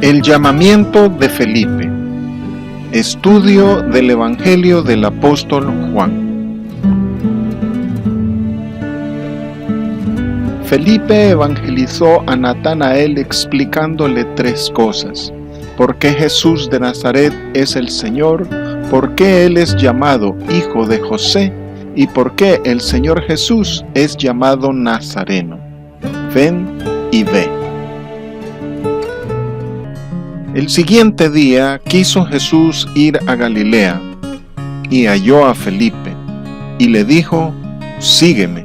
El llamamiento de Felipe. Estudio del Evangelio del apóstol Juan. Felipe evangelizó a Natanael explicándole tres cosas: por qué Jesús de Nazaret es el Señor, por qué Él es llamado Hijo de José y por qué el Señor Jesús es llamado Nazareno. Ven y ve. El siguiente día quiso Jesús ir a Galilea, y halló a Felipe, y le dijo: sígueme.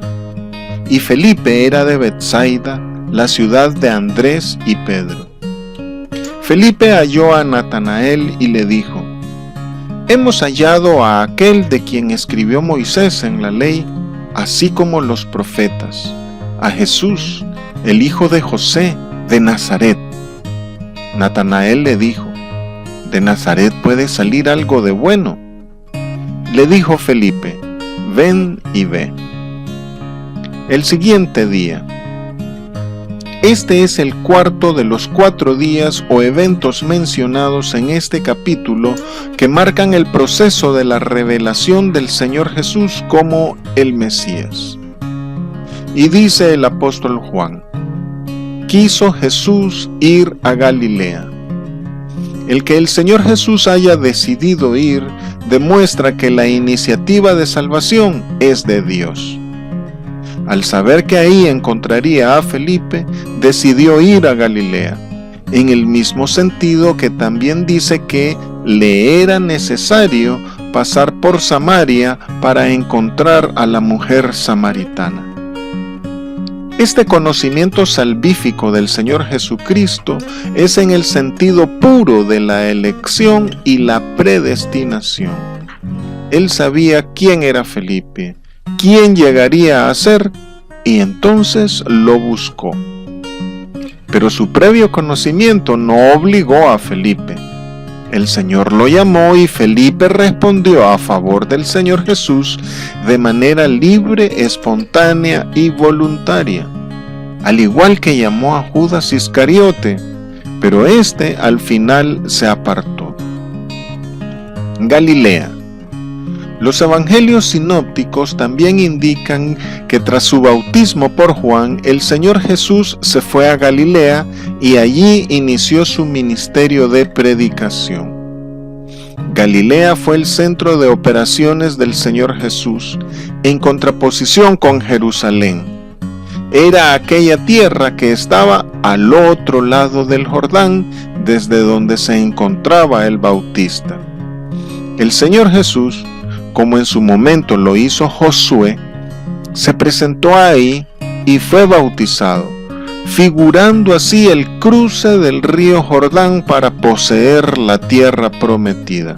Y Felipe era de Betsaida, la ciudad de Andrés y Pedro. Felipe halló a Natanael y le dijo: hemos hallado a aquel de quien escribió Moisés en la ley, así como los profetas, a Jesús, el hijo de José, de Nazaret. Natanael le dijo: ¿de Nazaret puede salir algo de bueno? Le dijo Felipe: ven y ve. El siguiente día. Este es el cuarto de los 4 días o eventos mencionados en este capítulo que marcan el proceso de la revelación del Señor Jesús como el Mesías. Y dice el apóstol Juan: quiso Jesús ir a Galilea. El que el Señor Jesús haya decidido ir demuestra que la iniciativa de salvación es de Dios. Al saber que ahí encontraría a Felipe, decidió ir a Galilea, en el mismo sentido que también dice que le era necesario pasar por Samaria para encontrar a la mujer samaritana. Este conocimiento salvífico del Señor Jesucristo es en el sentido puro de la elección y la predestinación. Él sabía quién era Felipe, quién llegaría a ser, y entonces lo buscó. Pero su previo conocimiento no obligó a Felipe. El Señor lo llamó y Felipe respondió a favor del Señor Jesús de manera libre, espontánea y voluntaria, al igual que llamó a Judas Iscariote, pero éste al final se apartó. Galilea. Los evangelios sinópticos también indican que tras su bautismo por Juan, el Señor Jesús se fue a Galilea y allí inició su ministerio de predicación. Galilea fue el centro de operaciones del Señor Jesús, en contraposición con Jerusalén. Era aquella tierra que estaba al otro lado del Jordán, desde donde se encontraba el Bautista. El Señor Jesús, como en su momento lo hizo Josué, se presentó ahí y fue bautizado, figurando así el cruce del río Jordán para poseer la tierra prometida.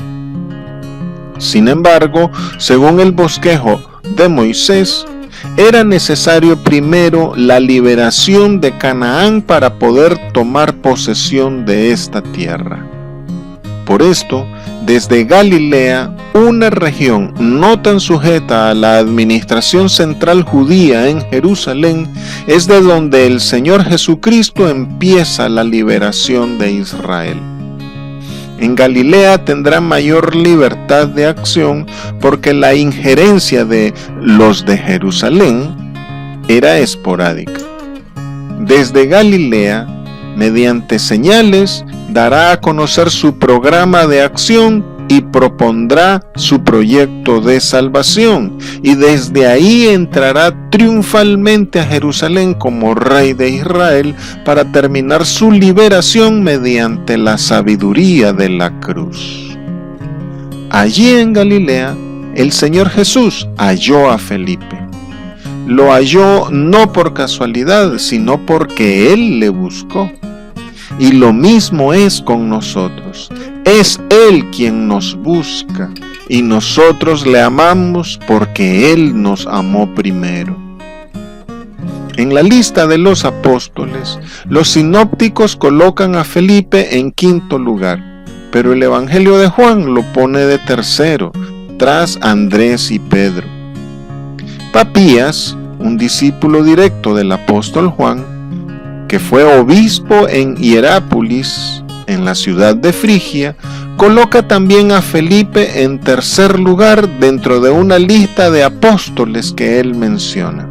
Sin embargo, según el bosquejo de Moisés, era necesario primero la liberación de Canaán para poder tomar posesión de esta tierra. Por esto, desde Galilea, una región no tan sujeta a la administración central judía en Jerusalén, es de donde el Señor Jesucristo empieza la liberación de Israel. En Galilea tendrá mayor libertad de acción porque la injerencia de los de Jerusalén era esporádica. Desde Galilea, mediante señales, dará a conocer su programa de acción y propondrá su proyecto de salvación, y desde ahí entrará triunfalmente a Jerusalén como rey de Israel para terminar su liberación mediante la sabiduría de la cruz. Allí en Galilea, el Señor Jesús halló a Felipe. Lo halló no por casualidad, sino porque Él le buscó. Y lo mismo es con nosotros. Es Él quien nos busca, y nosotros le amamos porque Él nos amó primero. En la lista de los apóstoles, los sinópticos colocan a Felipe en 5º lugar, pero el Evangelio de Juan lo pone de 3º, tras Andrés y Pedro. Papías, un discípulo directo del apóstol Juan, que fue obispo en Hierápolis, en la ciudad de Frigia, coloca también a Felipe en tercer lugar dentro de una lista de apóstoles que él menciona.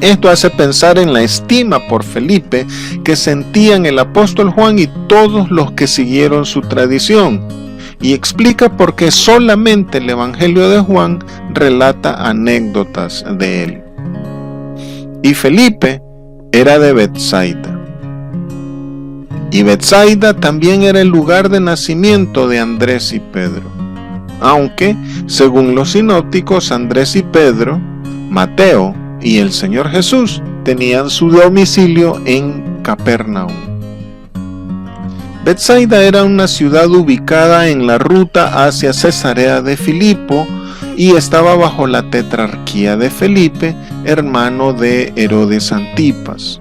Esto hace pensar en la estima por Felipe que sentían el apóstol Juan y todos los que siguieron su tradición, y explica por qué solamente el Evangelio de Juan relata anécdotas de él. Y Felipe era de Betsaida. Y Betsaida también era el lugar de nacimiento de Andrés y Pedro, aunque, según los sinópticos, Andrés y Pedro, Mateo y el Señor Jesús tenían su domicilio en Capernaum. Betsaida era una ciudad ubicada en la ruta hacia Cesarea de Filipo y estaba bajo la tetrarquía de Felipe, hermano de Herodes Antipas.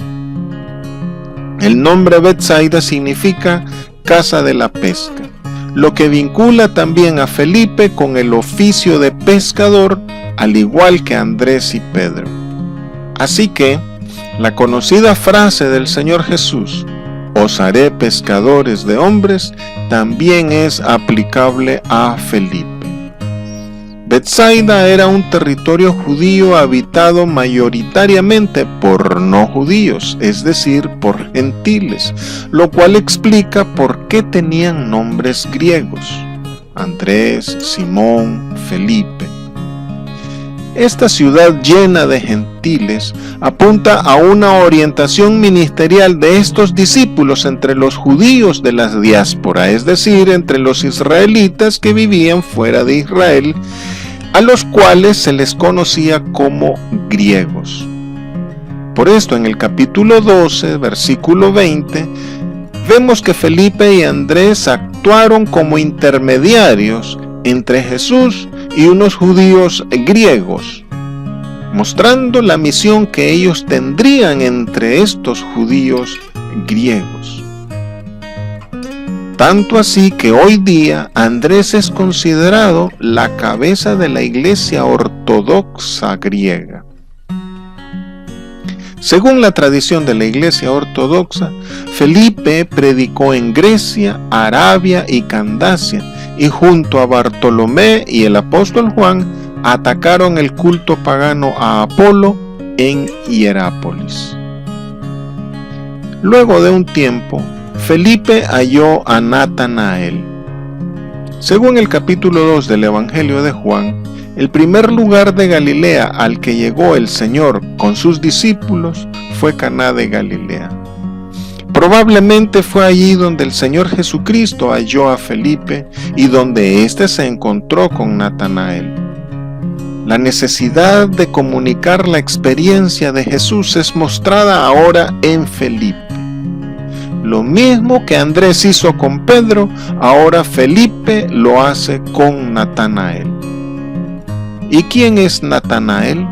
El nombre Betsaida significa casa de la pesca, lo que vincula también a Felipe con el oficio de pescador, al igual que Andrés y Pedro. Así que, la conocida frase del Señor Jesús, «Os haré pescadores de hombres», también es aplicable a Felipe. Betsaida era un territorio judío habitado mayoritariamente por no judíos, es decir, por gentiles, lo cual explica por qué tenían nombres griegos: Andrés, Simón, Felipe. Esta ciudad llena de gentiles apunta a una orientación ministerial de estos discípulos entre los judíos de la diáspora, es decir, entre los israelitas que vivían fuera de Israel, a los cuales se les conocía como griegos. Por esto, en el capítulo 12, versículo 20, vemos que Felipe y Andrés actuaron como intermediarios entre Jesús y unos judíos griegos, mostrando la misión que ellos tendrían entre estos judíos griegos. Tanto así que hoy día Andrés es considerado la cabeza de la Iglesia Ortodoxa griega. Según la tradición de la Iglesia Ortodoxa, Felipe predicó en Grecia, Arabia y Candacia, y junto a Bartolomé y el apóstol Juan atacaron el culto pagano a Apolo en Hierápolis. Luego de un tiempo, Felipe halló a Natanael. Según el capítulo 2 del Evangelio de Juan, el primer lugar de Galilea al que llegó el Señor con sus discípulos fue Caná de Galilea. Probablemente fue allí donde el Señor Jesucristo halló a Felipe y donde éste se encontró con Natanael. La necesidad de comunicar la experiencia de Jesús es mostrada ahora en Felipe. Lo mismo que Andrés hizo con Pedro, ahora Felipe lo hace con Natanael. ¿Y quién es Natanael?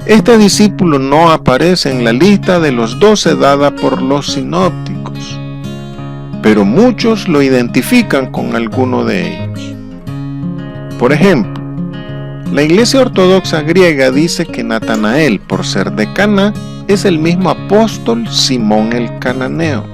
Este discípulo no aparece en la lista de los 12 dada por los sinópticos, pero muchos lo identifican con alguno de ellos. Por ejemplo, la Iglesia Ortodoxa griega dice que Natanael, por ser de Caná, es el mismo apóstol Simón el Cananeo.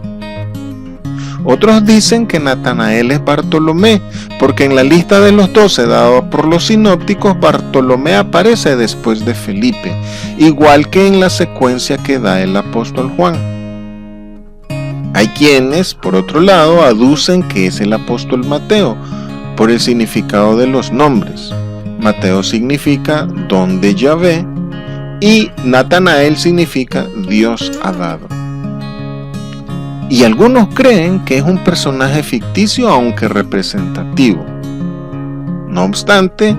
Otros dicen que Natanael es Bartolomé, porque en la lista de los 12 dada por los sinópticos, Bartolomé aparece después de Felipe, igual que en la secuencia que da el apóstol Juan. Hay quienes, por otro lado, aducen que es el apóstol Mateo, por el significado de los nombres. Mateo significa don de Yahvé y Natanael significa Dios ha dado. Y algunos creen que es un personaje ficticio aunque representativo. No obstante,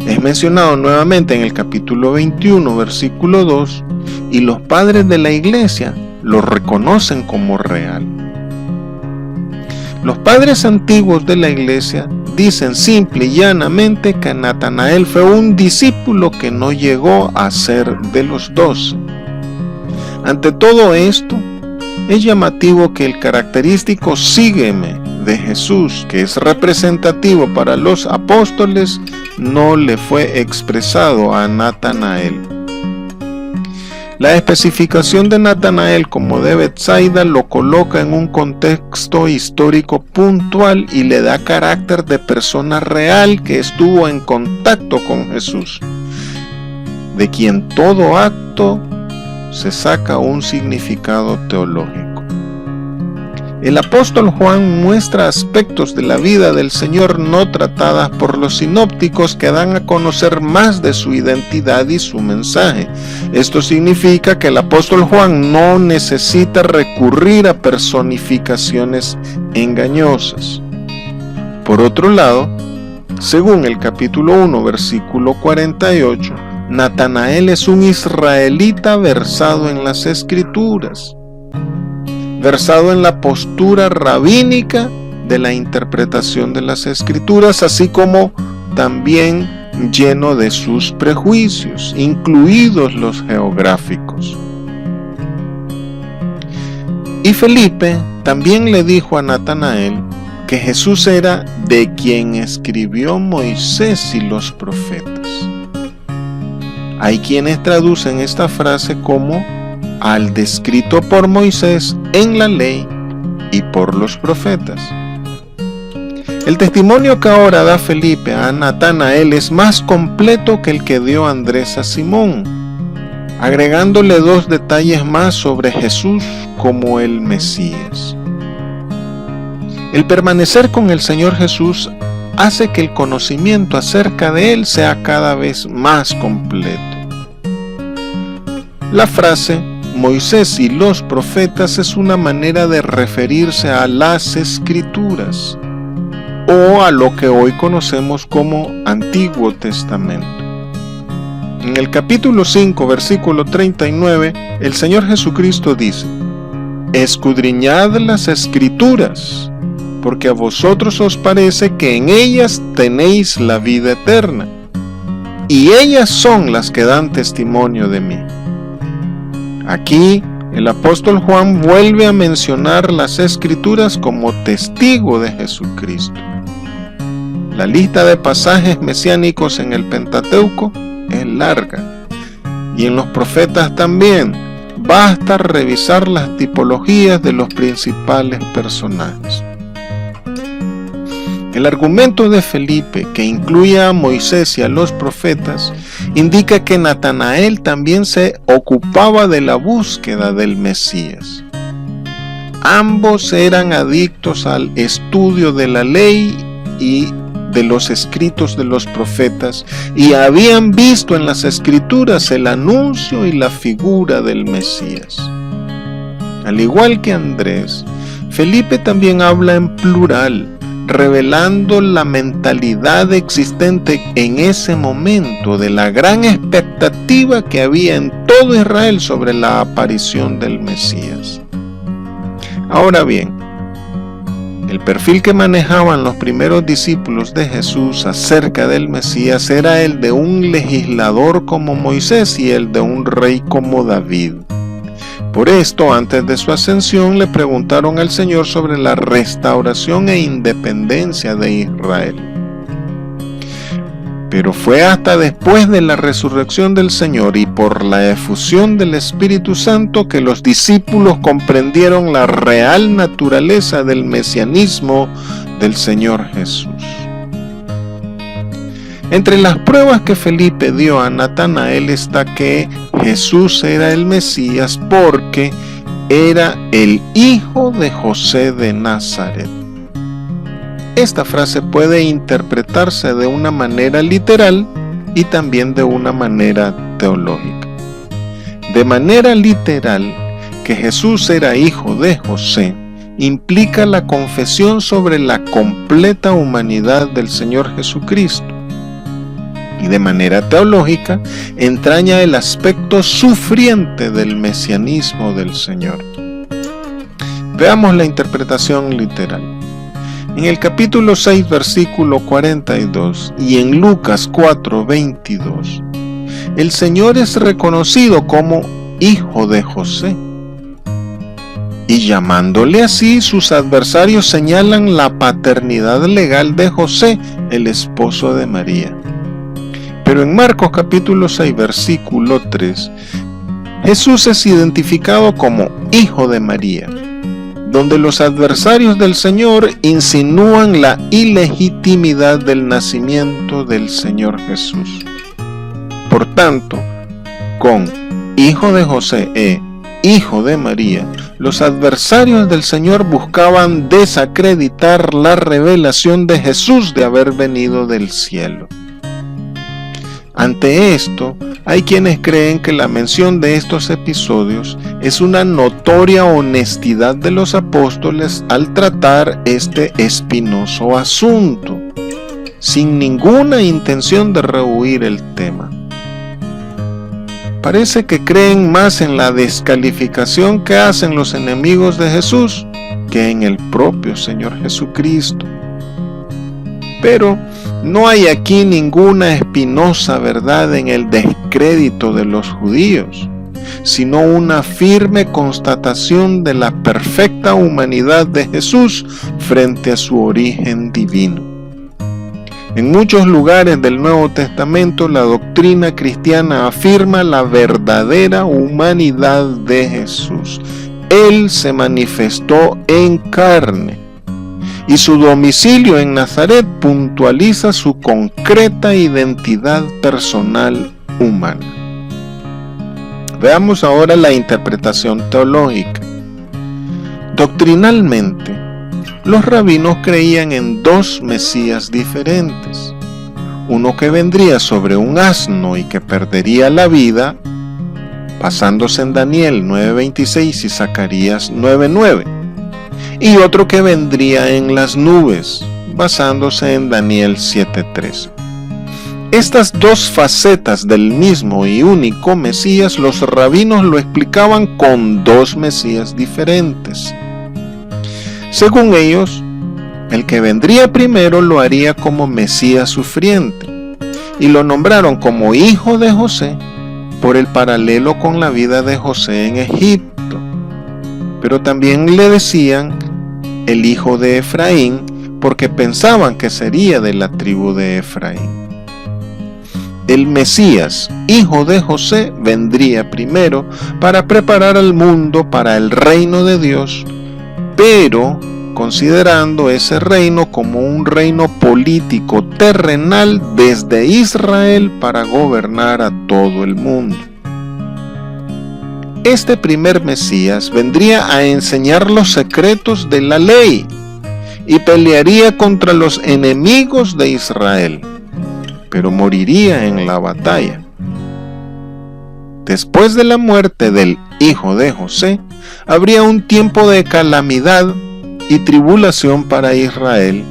es mencionado nuevamente en el capítulo 21, versículo 2, y los padres de la iglesia lo reconocen como real. Los padres antiguos de la iglesia dicen simple y llanamente que Natanael fue un discípulo que no llegó a ser de los 12. Ante todo esto, es llamativo que el característico sígueme de Jesús, que es representativo para los apóstoles, no le fue expresado a Natanael. La especificación de Natanael como de Betsaida lo coloca en un contexto histórico puntual y le da carácter de persona real que estuvo en contacto con Jesús, de quien todo acto se saca un significado teológico. El apóstol Juan muestra aspectos de la vida del Señor no tratadas por los sinópticos que dan a conocer más de su identidad y su mensaje. Esto significa que el apóstol Juan no necesita recurrir a personificaciones engañosas. Por otro lado, según el capítulo 1, versículo 48, Natanael es un israelita versado en las Escrituras, versado en la postura rabínica de la interpretación de las Escrituras, así como también lleno de sus prejuicios, incluidos los geográficos. Y Felipe también le dijo a Natanael que Jesús era de quien escribió Moisés y los profetas. Hay quienes traducen esta frase como al descrito por Moisés en la ley y por los profetas. El testimonio que ahora da Felipe a Natanael es más completo que el que dio Andrés a Simón, agregándole 2 detalles más sobre Jesús como el Mesías. El permanecer con el Señor Jesús hace que el conocimiento acerca de Él sea cada vez más completo. La frase Moisés y los profetas es una manera de referirse a las Escrituras o a lo que hoy conocemos como Antiguo Testamento. En el capítulo 5, versículo 39, el Señor Jesucristo dice: escudriñad las Escrituras, porque a vosotros os parece que en ellas tenéis la vida eterna, y ellas son las que dan testimonio de mí. Aquí, el apóstol Juan vuelve a mencionar las Escrituras como testigo de Jesucristo. La lista de pasajes mesiánicos en el Pentateuco es larga, y en los profetas también. Basta revisar las tipologías de los principales personajes. El argumento de Felipe, que incluye a Moisés y a los profetas, indica que Natanael también se ocupaba de la búsqueda del Mesías. Ambos eran adictos al estudio de la ley y de los escritos de los profetas y habían visto en las Escrituras el anuncio y la figura del Mesías. Al igual que Andrés, Felipe también habla en plural, revelando la mentalidad existente en ese momento de la gran expectativa que había en todo Israel sobre la aparición del Mesías. Ahora bien, el perfil que manejaban los primeros discípulos de Jesús acerca del Mesías era el de un legislador como Moisés y el de un rey como David. Por esto, antes de su ascensión, le preguntaron al Señor sobre la restauración e independencia de Israel. Pero fue hasta después de la resurrección del Señor y por la efusión del Espíritu Santo que los discípulos comprendieron la real naturaleza del mesianismo del Señor Jesús. Entre las pruebas que Felipe dio a Natanael está que Jesús era el Mesías porque era el hijo de José de Nazaret. Esta frase puede interpretarse de una manera literal y también de una manera teológica. De manera literal, que Jesús era hijo de José implica la confesión sobre la completa humanidad del Señor Jesucristo. Y de manera teológica, entraña el aspecto sufriente del mesianismo del Señor. Veamos la interpretación literal. En el capítulo 6, versículo 42 y en Lucas 4, 22, el Señor es reconocido como hijo de José. Y llamándole así, sus adversarios señalan la paternidad legal de José, el esposo de María. Pero en Marcos capítulo 6, versículo 3, Jesús es identificado como Hijo de María, donde los adversarios del Señor insinúan la ilegitimidad del nacimiento del Señor Jesús. Por tanto, con Hijo de José e Hijo de María, los adversarios del Señor buscaban desacreditar la revelación de Jesús de haber venido del cielo. Ante esto, hay quienes creen que la mención de estos episodios es una notoria honestidad de los apóstoles al tratar este espinoso asunto, sin ninguna intención de rehuir el tema. Parece que creen más en la descalificación que hacen los enemigos de Jesús que en el propio Señor Jesucristo. Pero no hay aquí ninguna espinosa verdad en el descrédito de los judíos, sino una firme constatación de la perfecta humanidad de Jesús frente a su origen divino. En muchos lugares del Nuevo Testamento, la doctrina cristiana afirma la verdadera humanidad de Jesús. Él se manifestó en carne, y su domicilio en Nazaret puntualiza su concreta identidad personal humana. Veamos ahora la interpretación teológica. Doctrinalmente, los rabinos creían en dos Mesías diferentes, uno que vendría sobre un asno y que perdería la vida, basándose en Daniel 9:26 y Zacarías 9:9, y otro que vendría en las nubes, basándose en Daniel 7:13. Estas dos facetas del mismo y único Mesías, los rabinos lo explicaban con dos Mesías diferentes. Según ellos, el que vendría primero lo haría como Mesías sufriente, y lo nombraron como Hijo de José por el paralelo con la vida de José en Egipto. Pero también le decían el hijo de Efraín porque pensaban que sería de la tribu de Efraín. El Mesías, hijo de José, vendría primero para preparar al mundo para el reino de Dios, pero considerando ese reino como un reino político terrenal desde Israel para gobernar a todo el mundo. Este primer Mesías vendría a enseñar los secretos de la ley y pelearía contra los enemigos de Israel, pero moriría en la batalla. Después de la muerte del hijo de José, habría un tiempo de calamidad y tribulación para Israel,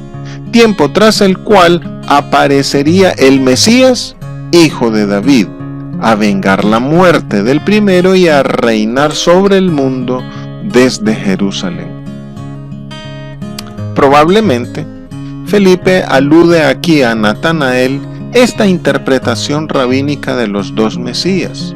tiempo tras el cual aparecería el Mesías, hijo de David, a vengar la muerte del primero y a reinar sobre el mundo desde Jerusalén. Probablemente, Felipe alude aquí a Natanael esta interpretación rabínica de los dos Mesías,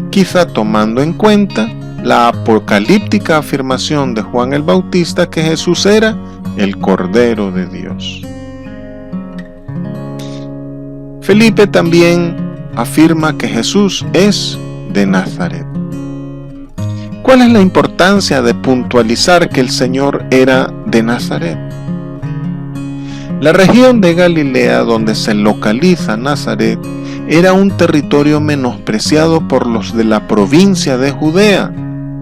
quizá tomando en cuenta la apocalíptica afirmación de Juan el Bautista que Jesús era el Cordero de Dios. Felipe también afirma que Jesús es de Nazaret. ¿Cuál es la importancia de puntualizar que el Señor era de Nazaret? La región de Galilea donde se localiza Nazaret era un territorio menospreciado por los de la provincia de Judea,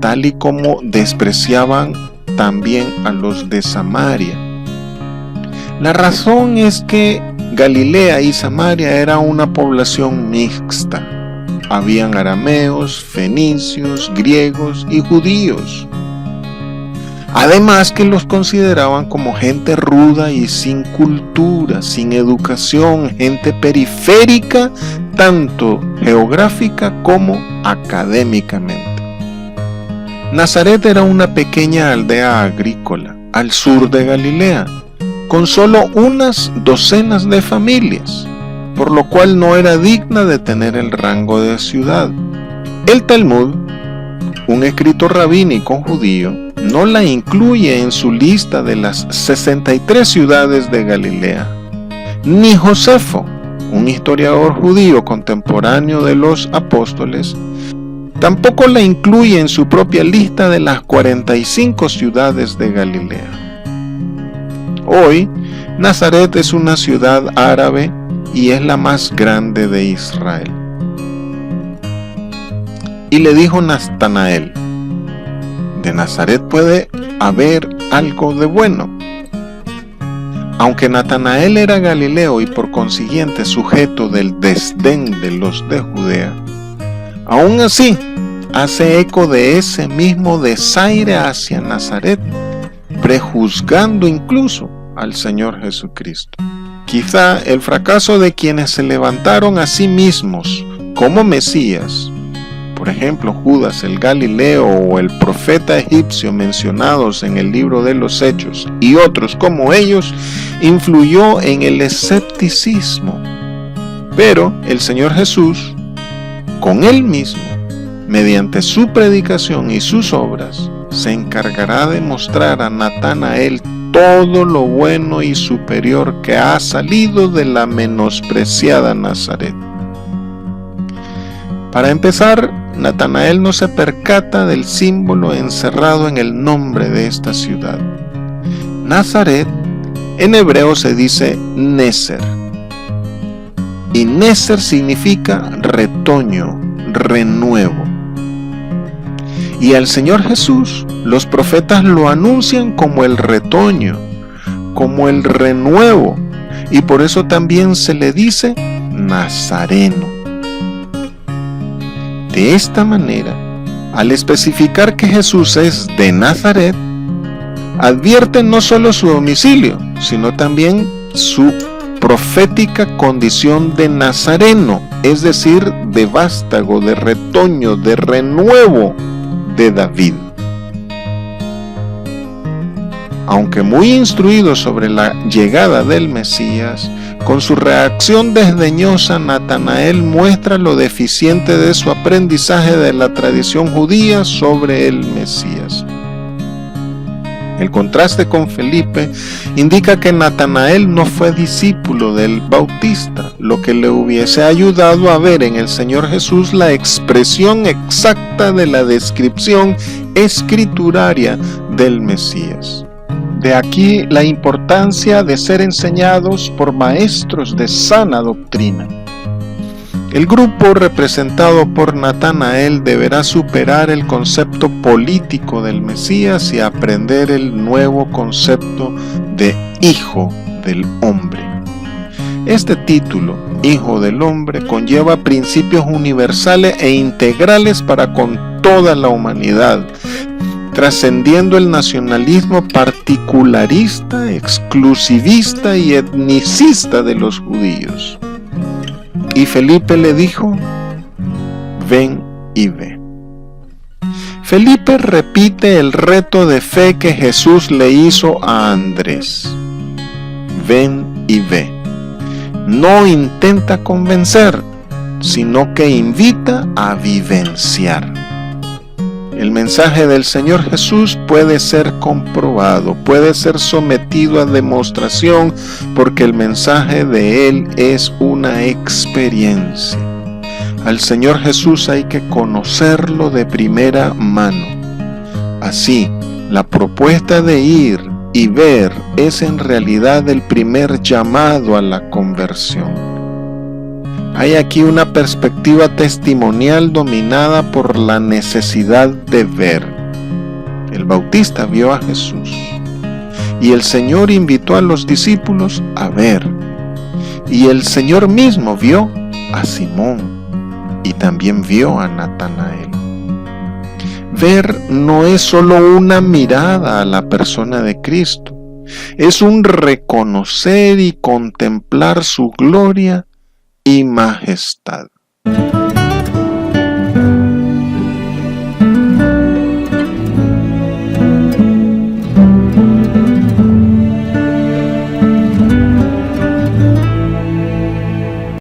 tal y como despreciaban también a los de Samaria. La razón es que Galilea y Samaria era una población mixta. Habían arameos, fenicios, griegos y judíos. Además que los consideraban como gente ruda y sin cultura, sin educación, gente periférica, tanto geográfica como académicamente. Nazaret era una pequeña aldea agrícola al sur de Galilea, con solo unas docenas de familias, por lo cual no era digna de tener el rango de ciudad. El Talmud, un escrito rabínico judío, no la incluye en su lista de las 63 ciudades de Galilea. Ni Josefo, un historiador judío contemporáneo de los apóstoles, Tampoco la incluye en su propia lista de las 45 ciudades de Galilea. Hoy, Nazaret es una ciudad árabe y es la más grande de Israel. Y le dijo Natanael: de Nazaret puede haber algo de bueno. Aunque Natanael era galileo y por consiguiente sujeto del desdén de los de Judea, aún así hace eco de ese mismo desaire hacia Nazaret, prejuzgando incluso al Señor Jesucristo. Quizá el fracaso de quienes se levantaron a sí mismos como Mesías, por ejemplo Judas el Galileo o el profeta egipcio mencionados en el libro de los Hechos y otros como ellos, influyó en el escepticismo. Pero el Señor Jesús, con Él mismo, mediante su predicación y sus obras, se encargará de mostrar a Natanael todo lo bueno y superior que ha salido de la menospreciada Nazaret. Para empezar, Natanael no se percata del símbolo encerrado en el nombre de esta ciudad. Nazaret en hebreo se dice Neser, y Neser significa retoño, renuevo. Y al Señor Jesús, los profetas lo anuncian como el retoño, como el renuevo, y por eso también se le dice Nazareno. De esta manera, al especificar que Jesús es de Nazaret, advierte no solo su domicilio, sino también su profética condición de nazareno, es decir, de vástago, de retoño, de renuevo de David. Aunque muy instruido sobre la llegada del Mesías, con su reacción desdeñosa, Natanael muestra lo deficiente de su aprendizaje de la tradición judía sobre el Mesías. El contraste con Felipe indica que Natanael no fue discípulo del Bautista, lo que le hubiese ayudado a ver en el Señor Jesús la expresión exacta de la descripción escrituraria del Mesías. De aquí la importancia de ser enseñados por maestros de sana doctrina. El grupo representado por Natanael deberá superar el concepto político del Mesías y aprender el nuevo concepto de Hijo del Hombre. Este título, Hijo del Hombre, conlleva principios universales e integrales para con toda la humanidad, trascendiendo el nacionalismo particularista, exclusivista y etnicista de los judíos. Y Felipe le dijo: ven y ve. Felipe repite el reto de fe que Jesús le hizo a Andrés: ven y ve. No intenta convencer, sino que invita a vivenciar. El mensaje del Señor Jesús puede ser comprobado, puede ser sometido a demostración, porque el mensaje de Él es una experiencia. Al Señor Jesús hay que conocerlo de primera mano. Así, la propuesta de ir y ver es en realidad el primer llamado a la conversión. Hay aquí una perspectiva testimonial dominada por la necesidad de ver. El Bautista vio a Jesús y el Señor invitó a los discípulos a ver. Y el Señor mismo vio a Simón y también vio a Natanael. Ver no es solo una mirada a la persona de Cristo, es un reconocer y contemplar su gloria y majestad.